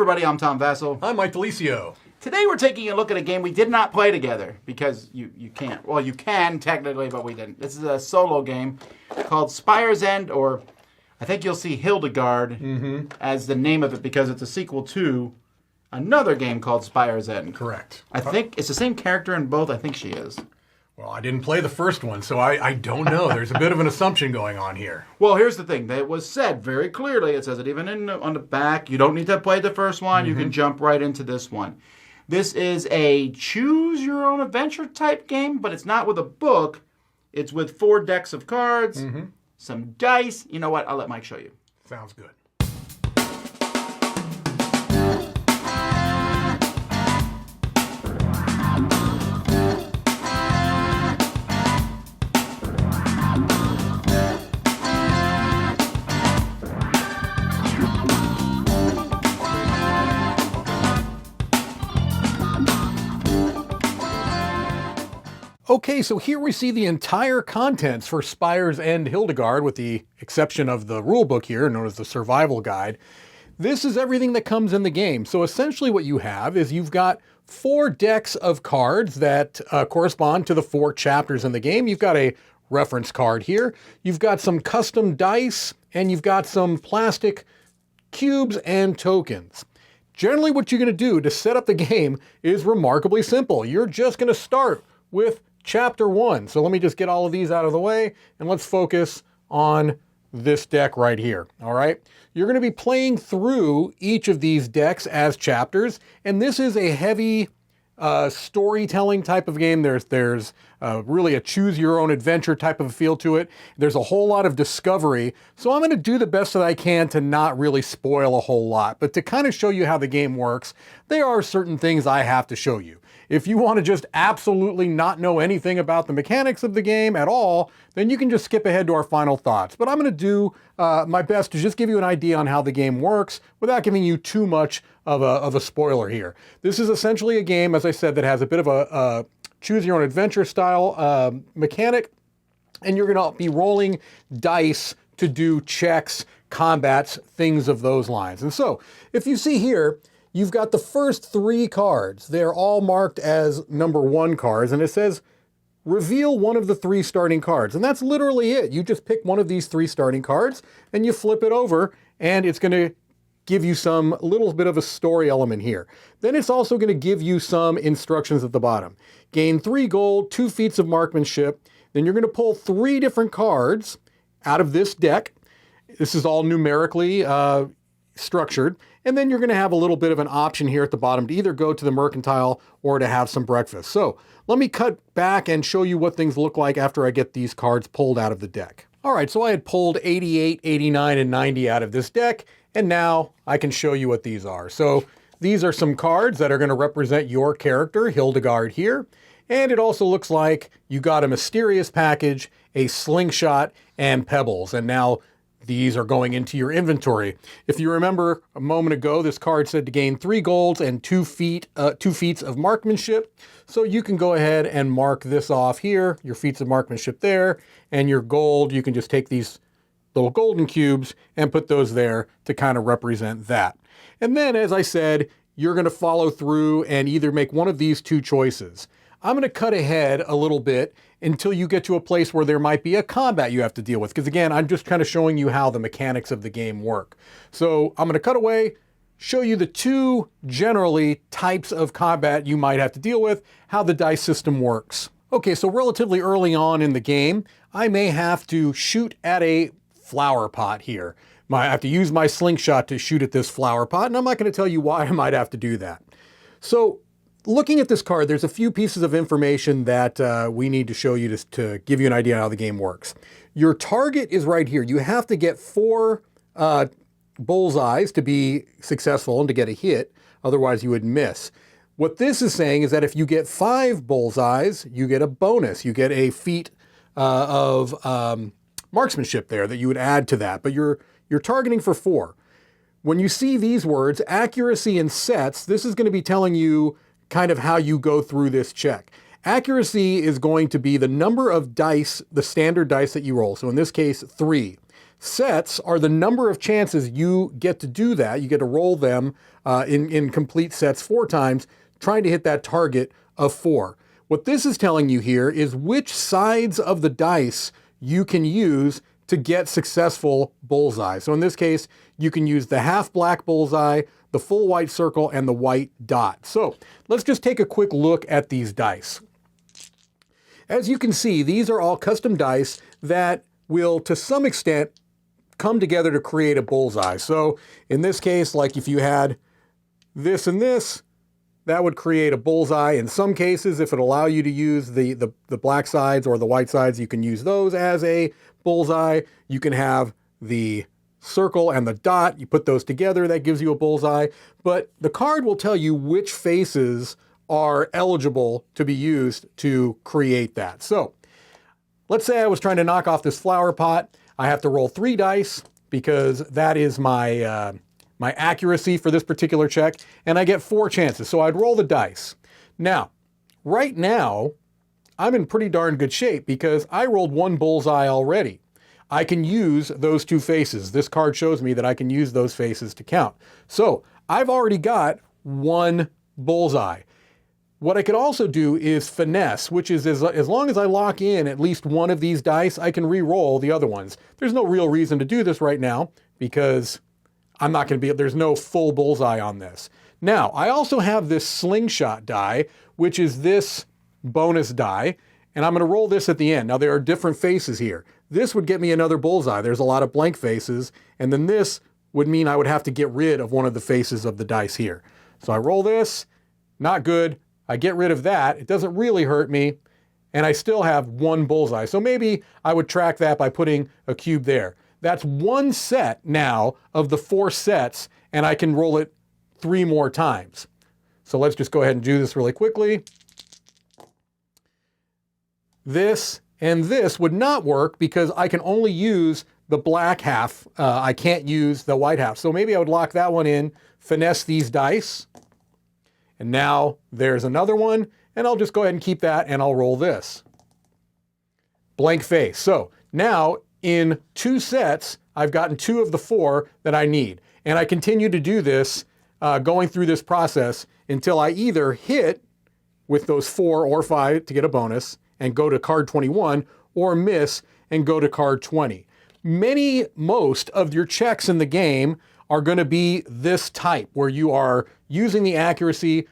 everybody, I'm Tom Vasel. I'm Mike DiLisio. Today we're taking a look at a game we did not play together because you can't. Well, you can technically, but we didn't. This is a solo game called Spire's End, or I think you'll see Hildegard as the name of it because it's a sequel to another game called Spire's End. Correct. I think it's the same character in both. I think she is. Well, I didn't play the first one, so I don't know. There's a bit of an assumption going on here. Well, here's the thing. It was said very clearly. It says it even on the back. You don't need to play the first one. You can jump right into this one. This is a choose-your-own-adventure type game, but it's not with a book. It's with 4 decks of cards, some dice. You know what? I'll let Mike show you. Sounds good. Okay, so here we see the entire contents for Spire's End Hildegard, with the exception of the rulebook here, known as the survival guide. This is everything that comes in the game. So essentially what you have is you've got 4 decks of cards that correspond to the 4 chapters in the game. You've got a reference card here. You've got some custom dice, and you've got some plastic cubes and tokens. Generally what you're going to do to set up the game is remarkably simple. You're just going to start with Chapter 1. So let me just get all of these out of the way, and let's focus on this deck right here. All right. You're going to be playing through each of these decks as chapters, and this is a heavy storytelling type of game. There's really a choose-your-own-adventure type of feel to it. There's a whole lot of discovery, so I'm going to do the best that I can to not really spoil a whole lot, but to kind of show you how the game works, there are certain things I have to show you. If you want to just absolutely not know anything about the mechanics of the game at all, then you can just skip ahead to our final thoughts. But I'm going to do my best to just give you an idea on how the game works without giving you too much of a spoiler here. This is essentially a game, as I said, that has a bit of a choose-your-own-adventure style mechanic, and you're going to be rolling dice to do checks, combats, things of those lines. And so, if you see here, you've got the first 3 cards. They're all marked as number 1 cards, and it says, reveal one of the 3 starting cards. And that's literally it. You just pick one of these 3 starting cards, and you flip it over, and it's going to give you some little bit of a story element here. Then it's also going to give you some instructions at the bottom. Gain 3 gold, 2 feats of marksmanship. Then you're going to pull 3 different cards out of this deck. This is all numerically structured. And then you're going to have a little bit of an option here at the bottom to either go to the mercantile or to have some breakfast. So let me cut back and show you what things look like after I get these cards pulled out of the deck. All right, so I had pulled 88, 89, and 90 out of this deck, and now I can show you what these are. So these are some cards that are going to represent your character, Hildegard here. And it also looks like you got a mysterious package, a slingshot, and pebbles. And now these are going into your inventory. If you remember a moment ago, this card said to gain 3 golds and 2 feats of marksmanship. So you can go ahead and mark this off here, your feats of marksmanship there, and your gold. You can just take these little golden cubes and put those there to kind of represent that. And then, as I said, you're going to follow through and either make one of these 2 choices. I'm going to cut ahead a little bit until you get to a place where there might be a combat you have to deal with. Because again, I'm just kind of showing you how the mechanics of the game work. So I'm going to cut away, show you the 2 generally types of combat you might have to deal with, how the dice system works. Okay, so relatively early on in the game, I may have to shoot at a flower pot here. I have to use my slingshot to shoot at this flower pot, and I'm not going to tell you why I might have to do that. So looking at this card, there's a few pieces of information that we need to show you to give you an idea of how the game works. Your target is right here. You have to get 4 bullseyes to be successful and to get a hit, otherwise you would miss. What this is saying is that if you get 5 bullseyes, you get a bonus. You get a feat of marksmanship there that you would add to that, but you're targeting for 4. When you see these words, accuracy and sets, this is going to be telling you kind of how you go through this check. Accuracy is going to be the number of dice, the standard dice that you roll. So in this case, 3. sets are the number of chances you get to do that. You get to roll them in complete sets 4 times, trying to hit that target of 4. What this is telling you here is which sides of the dice you can use to get successful bullseye. So in this case, you can use the half black bullseye, the full white circle, and the white dot. So let's just take a quick look at these dice. As you can see, these are all custom dice that will, to some extent, come together to create a bullseye. So in this case, like if you had this and this, that would create a bullseye. In some cases, if it allow you to use the black sides or the white sides, you can use those as a bullseye. You can have the circle and the dot. You put those together, that gives you a bullseye. But the card will tell you which faces are eligible to be used to create that. So let's say I was trying to knock off this flower pot. I have to roll 3 dice because that is my my accuracy for this particular check, and I get 4 chances. So I'd roll the dice. Now, right now, I'm in pretty darn good shape because I rolled 1 bullseye already. I can use those 2 faces. This card shows me that I can use those faces to count. So I've already got 1 bullseye. What I could also do is finesse, which is as long as I lock in at least one of these dice, I can re-roll the other ones. There's no real reason to do this right now because I'm not going to be, there's no full bullseye on this. Now, I also have this slingshot die, which is this bonus die, and I'm going to roll this at the end. Now, there are different faces here. This would get me another bullseye. There's a lot of blank faces, and then this would mean I would have to get rid of one of the faces of the dice here. So I roll this, not good. I get rid of that. It doesn't really hurt me, and I still have 1 bullseye. So maybe I would track that by putting a cube there. That's 1 set now of the 4 sets, and I can roll it 3 more times. So let's just go ahead and do this really quickly. This and this would not work because I can only use the black half. I can't use the white half. So maybe I would lock that one in, finesse these dice, and now there's another one, and I'll just go ahead and keep that, and I'll roll this. Blank face. So now, in 2 sets, I've gotten 2 of the 4 that I need. And I continue to do this, going through this process until I either hit with those 4 or 5 to get a bonus and go to card 21, or miss and go to card 20. Most of your checks in the game are going to be this type, where you are using the accuracy,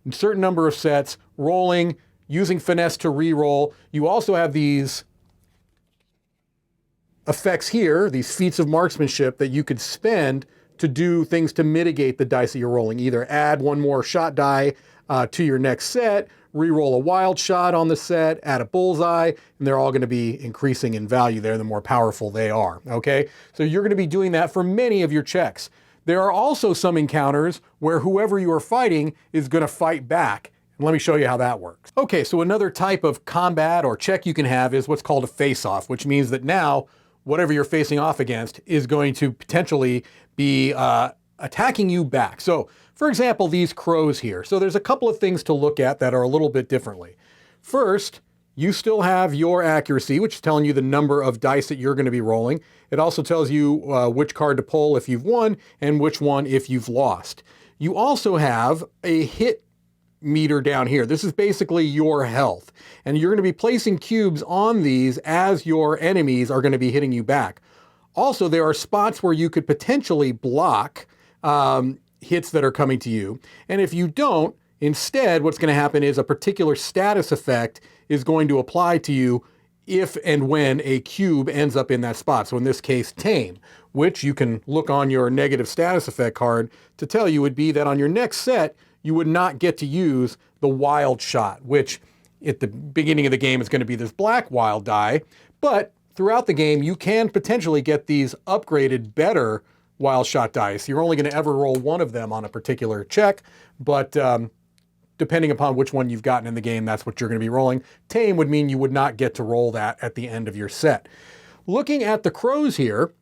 a certain number of sets, rolling, using finesse to re-roll. You also have these effects here, these feats of marksmanship that you could spend to do things to mitigate the dice that you're rolling. Either add 1 more shot die to your next set, re-roll a wild shot on the set, add a bullseye, and they're all going to be increasing in value there the more powerful they are, okay? So you're going to be doing that for many of your checks. There are also some encounters where whoever you are fighting is going to fight back. And let me show you how that works. Okay, so another type of combat or check you can have is what's called a face-off, which means that now whatever you're facing off against is going to potentially be attacking you back. So, for example, these crows here. So there's a couple of things to look at that are a little bit differently. First, you still have your accuracy, which is telling you the number of dice that you're going to be rolling. It also tells you which card to pull if you've won and which one if you've lost. You also have a hit meter down here. This is basically your health. And you're going to be placing cubes on these as your enemies are going to be hitting you back. Also, there are spots where you could potentially block hits that are coming to you. And if you don't, instead, what's going to happen is a particular status effect is going to apply to you if and when a cube ends up in that spot. So in this case, tame, which you can look on your negative status effect card to tell you would be that on your next set, you would not get to use the wild shot, which at the beginning of the game is going to be this black wild die. But throughout the game, you can potentially get these upgraded, better wild shot dice. You're only going to ever roll 1 of them on a particular check, but depending upon which one you've gotten in the game, that's what you're going to be rolling. Tame would mean you would not get to roll that at the end of your set. Looking at the crows here,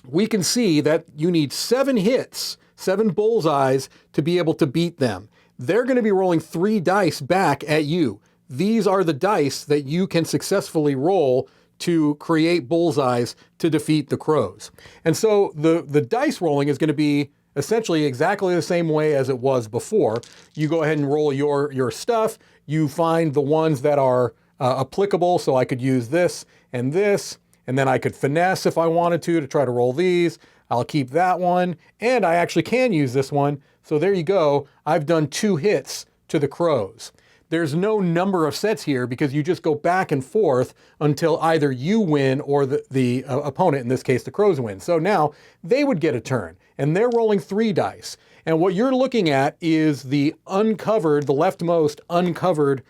we can see that you need 7 hits, 7 bullseyes to be able to beat them. They're going to be rolling 3 dice back at you. These are the dice that you can successfully roll to create bullseyes to defeat the crows. And so the dice rolling is going to be essentially exactly the same way as it was before. You go ahead and roll your stuff. You find the ones that are applicable. So I could use this, and then I could finesse if I wanted to try to roll these. I'll keep that one, and I actually can use this one. So there you go. I've done 2 hits to the crows. There's no number of sets here because you just go back and forth until either you win or the opponent, in this case the crows, win. So now they would get a turn, and they're rolling 3 dice. And what you're looking at is the leftmost uncovered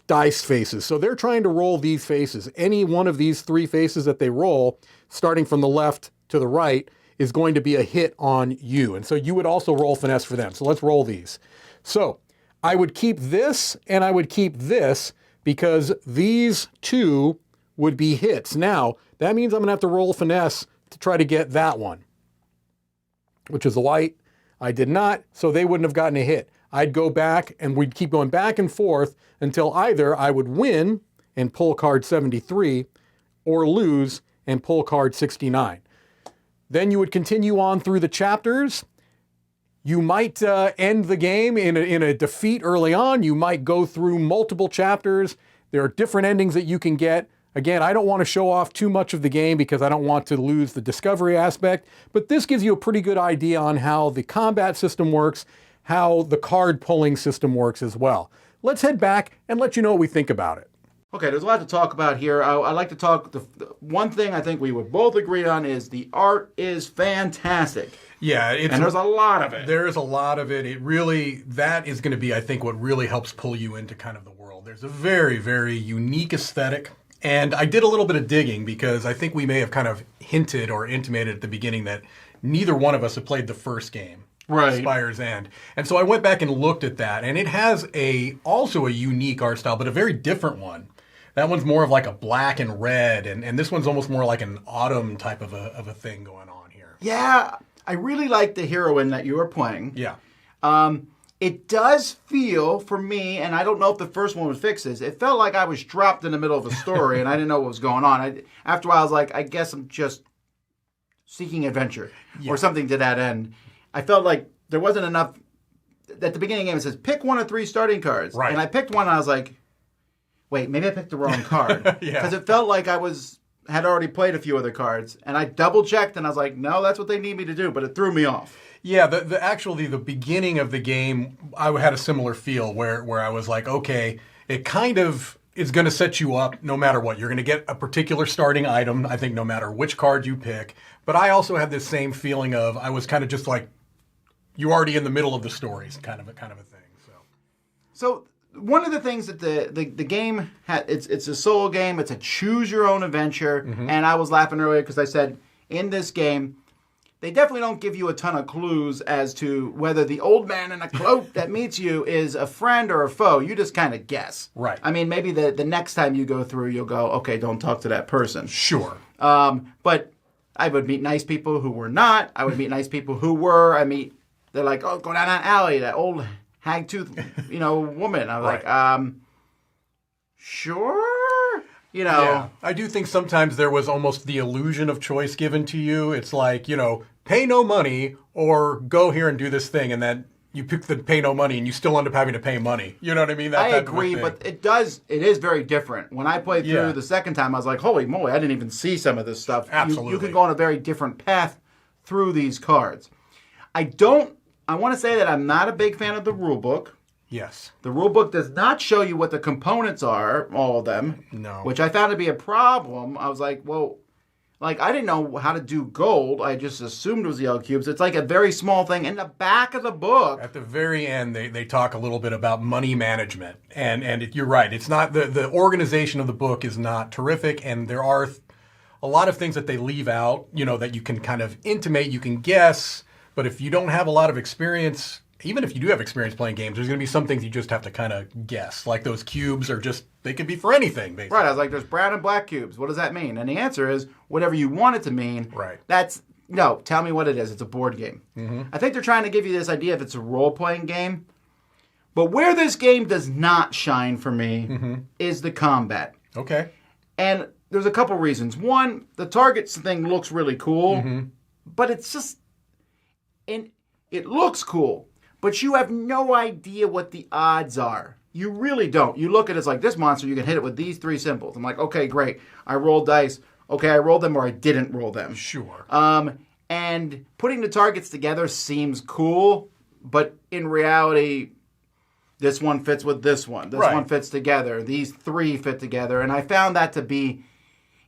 dice faces. So they're trying to roll these faces. Any one of these 3 faces that they roll, starting from the left to the right, is going to be a hit on you. And so you would also roll finesse for them. So let's roll these. So I would keep this and I would keep this because these 2 would be hits. Now, that means I'm going to have to roll finesse to try to get that one, which is the white. I did not, so they wouldn't have gotten a hit. I'd go back and we'd keep going back and forth until either I would win and pull card 73 or lose and pull card 69. Then you would continue on through the chapters. You might end the game in a defeat early on. You might go through multiple chapters. There are different endings that you can get. Again, I don't want to show off too much of the game because I don't want to lose the discovery aspect, but this gives you a pretty good idea on how the combat system works, how the card pulling system works as well. Let's head back and let you know what we think about it. Okay, there's a lot to talk about here. I'd like to talk, the one thing I think we would both agree on is the art is fantastic. Yeah, and there's a lot of it. There is a lot of it. It really, that is going to be, I think, what really helps pull you into kind of the world. There's a very, very unique aesthetic. And I did a little bit of digging because I think we may have kind of hinted or intimated at the beginning that neither one of us have played the first game. Right. Spire's End. And so I went back and looked at that, and it has also a unique art style, but a very different one. That one's more of like a black and red, and this one's almost more like an autumn type of a thing going on here. Yeah, I really like the heroine that you were playing. Yeah. It does feel, for me, and I don't know if the first one would fix this, it felt like I was dropped in the middle of a story and I didn't know what was going on. After a while, I was like, I guess I'm just seeking adventure or something to that end. I felt like there wasn't enough. At the beginning of the game, it says, pick 1 of 3 starting cards. Right. And I picked one, and I was like, wait, maybe I picked the wrong card. Because it felt like I had already played a few other cards. And I double-checked, and I was like, no, that's what they need me to do. But it threw me off. Yeah, the beginning of the game, I had a similar feel where I was like, okay, it kind of is going to set you up no matter what. You're going to get a particular starting item, I think, no matter which card you pick. But I also had this same feeling of, I was kind of just like, you're already in the middle of the stories, kind of a thing. So one of the things that the game it's a solo game. It's a choose your own adventure. Mm-hmm. And I was laughing earlier because I said in this game they definitely don't give you a ton of clues as to whether the old man in a cloak that meets you is a friend or a foe. You just kind of guess. Right. I mean, maybe the next time you go through, you'll go, okay, don't talk to that person. Sure. But I would meet nice people who were not. I would meet nice people who were. They're like, oh, go down that alley, that old hag-tooth, woman. I was like, sure, Yeah, I do think sometimes there was almost the illusion of choice given to you. It's like, pay no money or go here and do this thing, and then you pick the pay no money and you still end up having to pay money. You know what I mean? I agree, but it is very different. When I played through the second time, I was like, holy moly, I didn't even see some of this stuff. Absolutely. You can go on a very different path through these cards. I want to say that I'm not a big fan of the rule book. Yes. The rule book does not show you what the components are, all of them. No. Which I found to be a problem. I was like, well, I didn't know how to do gold. I just assumed it was the L cubes. It's like a very small thing in the back of the book. At the very end, they talk a little bit about money management. And you're right. It's not the organization of the book is not terrific, and there are a lot of things that they leave out, that you can kind of intimate, you can guess. But if you don't have a lot of experience, even if you do have experience playing games, there's going to be some things you just have to kind of guess. Like those cubes they could be for anything, basically. Right, I was like, there's brown and black cubes. What does that mean? And the answer is, whatever you want it to mean. Right. No, tell me what it is. It's a board game. Mm-hmm. I think they're trying to give you this idea if it's a role-playing game. But where this game does not shine for me is the combat. Okay. And there's a couple reasons. One, the targets thing looks really cool, but it's just, and it looks cool, but you have no idea what the odds are. You really don't. You look at it, it's like, this monster, you can hit it with these 3 symbols. I'm like, okay, great. I rolled dice. Okay, I rolled them or I didn't roll them. Sure. And putting the targets together seems cool, but in reality, this one fits with this one. This one fits together. These 3 fit together. And I found that to be,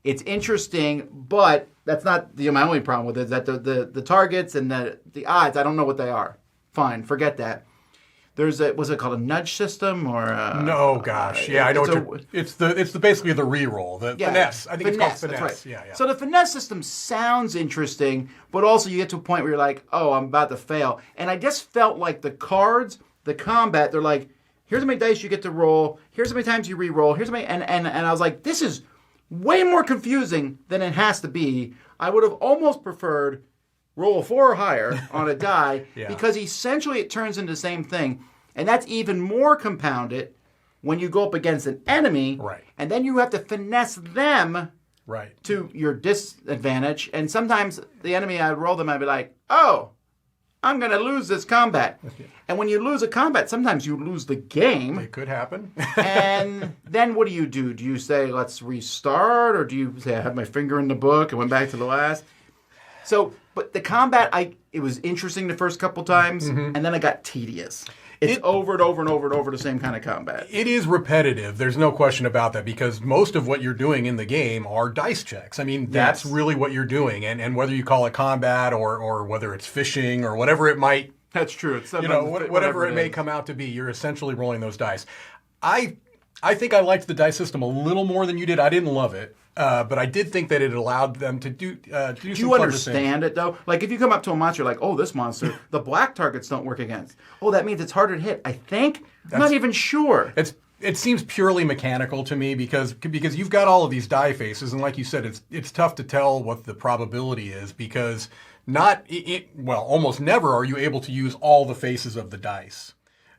it's interesting, but that's not my only problem with it, is that the targets and the odds, I don't know what they are. Fine, forget that. There's was it called a nudge system or no? Gosh, yeah, I know. It's basically the reroll, the finesse. I think it's called finesse. Right. Yeah. So the finesse system sounds interesting, but also you get to a point where you're like, oh, I'm about to fail. And I just felt like the cards, the combat, they're like, here's how many dice you get to roll. Here's how many times you re-roll. Here's how many, and I was like, this is way more confusing than it has to be. I would have almost preferred roll a 4 or higher on a die because essentially it turns into the same thing. And that's even more compounded when you go up against an enemy. Right. And then you have to finesse them to your disadvantage. And sometimes the enemy, I'd roll them, I'd be like, oh, I'm going to lose this combat. And when you lose a combat, sometimes you lose the game. It could happen. And then what do? Do you say, let's restart? Or do you say, I had my finger in the book and went back to the last? So, but the combat, it was interesting the first couple times, and then it got tedious. It's over and over and over and over the same kind of combat. It is repetitive. There's no question about that because most of what you're doing in the game are dice checks. I mean, that's really what you're doing. And whether you call it combat or whether it's fishing or whatever it might... That's true. It's whatever it may come out to be, you're essentially rolling those dice. I think I liked the dice system a little more than you did. I didn't love it. But I did think that it allowed them to do some Do you understand it, though? Like, if you come up to a monster, like, oh, this monster, the black targets don't work against. Oh, that means it's harder to hit. I think? I'm not even sure. It seems purely mechanical to me because you've got all of these die faces, and like you said, it's tough to tell what the probability is because almost never are you able to use all the faces of the dice.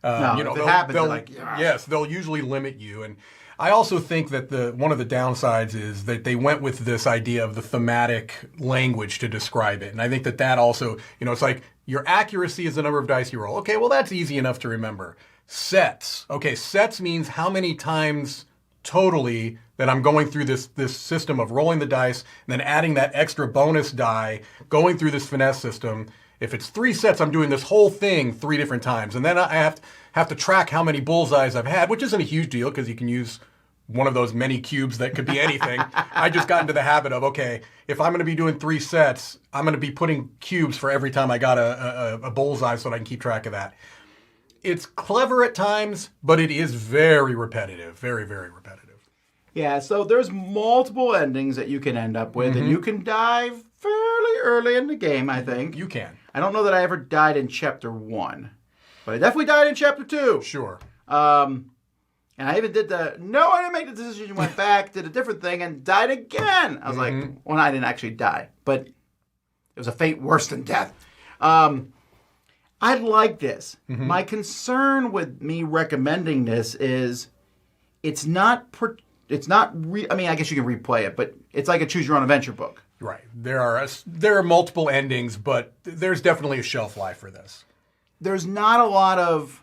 If it happens, yes, they'll usually limit you. And I also think that one of the downsides is that they went with this idea of the thematic language to describe it. And I think that also, it's like your accuracy is the number of dice you roll. Okay, well, that's easy enough to remember. Sets. Okay, sets means how many times totally that I'm going through this system of rolling the dice and then adding that extra bonus die, going through this finesse system. If it's 3 sets, I'm doing this whole thing 3 different times. And then I have to track how many bullseyes I've had, which isn't a huge deal because you can use one of those many cubes that could be anything. I just got into the habit of, okay, if I'm going to be doing 3 sets, I'm going to be putting cubes for every time I got a bullseye so that I can keep track of that. It's clever at times, but it is very repetitive, very, very repetitive. Yeah, so there's multiple endings that you can end up with, and you can die fairly early in the game, I think. You can. I don't know that I ever died in Chapter 1, but I definitely died in Chapter 2. Sure. And I even did I didn't make the decision, went back, did a different thing, and died again. I was like, well, I didn't actually die, but it was a fate worse than death. I like this. My concern with me recommending this is I guess you can replay it, but it's like a choose-your-own-adventure book. Right. There are multiple endings, but there's definitely a shelf life for this. There's not a lot of...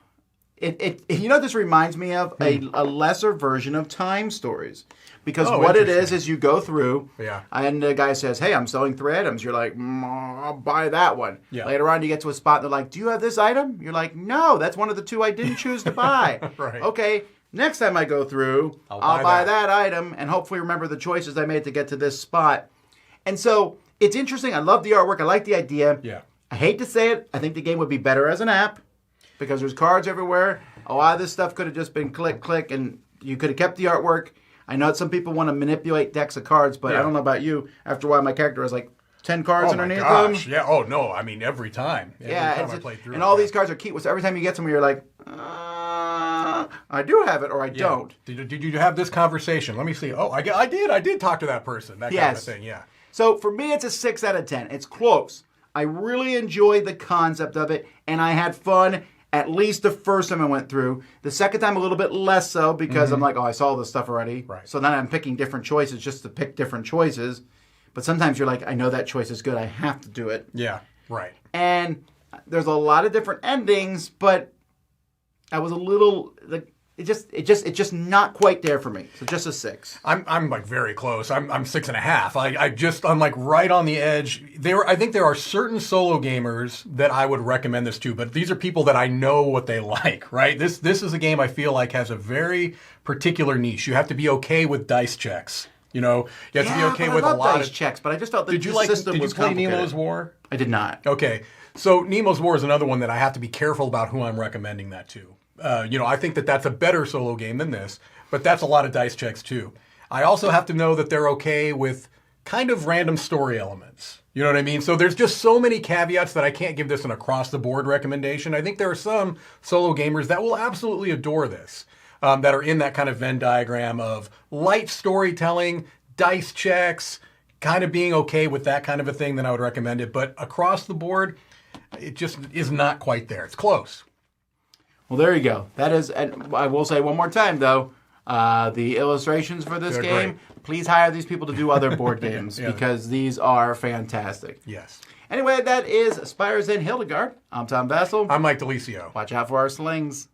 what this reminds me of? A lesser version of Time Stories. Because what it is you go through, and the guy says, hey, I'm selling 3 items. You're like, I'll buy that one. Yeah. Later on, you get to a spot, and they're like, do you have this item? You're like, no, that's one of the 2 I didn't choose to buy. Right. Okay, next time I go through, I'll buy that item, and hopefully remember the choices I made to get to this spot. And so, it's interesting. I love the artwork. I like the idea. Yeah. I hate to say it. I think the game would be better as an app. Because there's cards everywhere. A lot of this stuff could have just been click, click, and you could have kept the artwork. I know that some people want to manipulate decks of cards, but I don't know about you. After a while, my character has like 10 cards underneath them. Yeah. Oh, no. I mean, every time. Every time I play through. And all these cards are key. So every time you get somewhere, you're like, I do have it or I don't. Did you have this conversation? Let me see. Oh, I did. I did talk to that person. That kind of thing, yeah. So for me, it's a 6 out of 10. It's close. I really enjoyed the concept of it, and I had fun. At least the first time I went through. The second time a little bit less so because I'm like, oh, I saw this stuff already. Right. So then I'm picking different choices just to pick different choices. But sometimes you're like, I know that choice is good. I have to do it. Yeah, right. And there's a lot of different endings, but I was a little like it's just not quite there for me. So just a 6. I'm like very close. I'm 6.5. I'm like right on the edge. I think there are certain solo gamers that I would recommend this to, but these are people that I know what they like, right? This is a game I feel like has a very particular niche. You have to be okay with dice checks. You have to be okay with a lot dice of checks, but I just felt that the system was complicated. Did you play Nemo's War? I did not. Okay. So Nemo's War is another one that I have to be careful about who I'm recommending that to. I think that's a better solo game than this, but that's a lot of dice checks too. I also have to know that they're okay with kind of random story elements. You know what I mean? So there's just so many caveats that I can't give this an across-the-board recommendation. I think there are some solo gamers that will absolutely adore this, that are in that kind of Venn diagram of light storytelling, dice checks, kind of being okay with that kind of a thing, then I would recommend it. But across the board, it just is not quite there. It's close. Well, there you go. That is, and I will say one more time, though, the illustrations for this game, great. Please hire these people to do other board games because these are fantastic. Yes. Anyway, that is Spires and Hildegard. I'm Tom Vasel. I'm Mike DiLisio. Watch out for our slings.